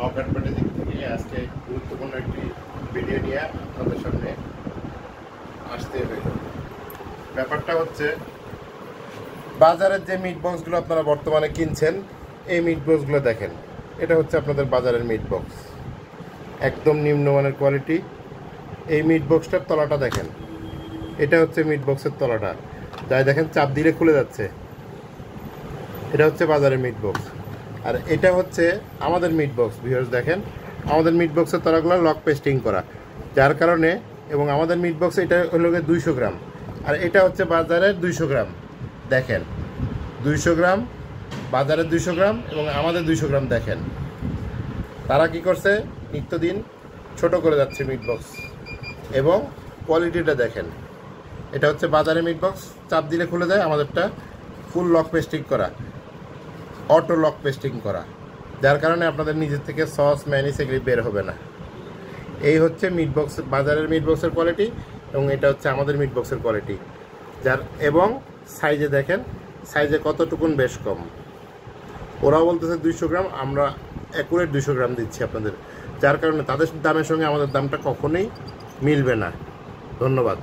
অকাটপেটের দিক থেকে আজকে গুরুত্বপূর্ণ একটি ভিডিও নিয়ে আপনাদের সামনে আসতে হইল। ব্যাপারটা হচ্ছে, বাজারের যে মিট বক্সগুলো আপনারা বর্তমানে কিনছেন, এই মিট বক্সগুলো দেখেন। এটা হচ্ছে আপনাদের বাজারের মিট বক্স, একদম নিম্নমানের কোয়ালিটি। এই মিট বক্সটার তলাটা দেখেন, এটা হচ্ছে মিট বক্সের তলাটা, যাই দেখেন চাপ দিলে খুলে যাচ্ছে। এটা হচ্ছে বাজারের মিট বক্স। আর এটা হচ্ছে আমাদের মিট বক্স। ভিউয়ার্স দেখেন, আমাদের মিট বক্সের তলাগুলো লক পেস্টিং করা, যার কারণে, এবং আমাদের মিট বক্স এটা হলো 200 গ্রাম, আর এটা হচ্ছে বাজারের 200 গ্রাম। দেখেন 200 গ্রাম, বাজারের 200 গ্রাম এবং আমাদের 200 গ্রাম। দেখেন তারা কি করছে, নিত্যদিন ছোট করে যাচ্ছে মিট বক্স। এবং কোয়ালিটিটা দেখেন, এটা হচ্ছে বাজারের মিট বক্স, চাপ দিলে খুলে যায়। আমাদেরটা ফুল লক পেস্টিং করা, অটো লক পেস্টিং করা, যার কারণে আপনাদের নিজের থেকে সস ম্যানিস এগুলি বের হবে না। এই হচ্ছে মিট বক্স, বাজারের মিট বক্সের কোয়ালিটি, এবং এটা হচ্ছে আমাদের মিট বক্সের কোয়ালিটি। যার এবং সাইজে দেখেন, সাইজে কতটুকুন বেশ কম। ওরাও বলতেছে 200 গ্রাম, আমরা অ্যাকুরেট 200 গ্রাম দিচ্ছি আপনাদের, যার কারণে তাদের দামের সঙ্গে আমাদের দামটা কখনোই মিলবে না। ধন্যবাদ।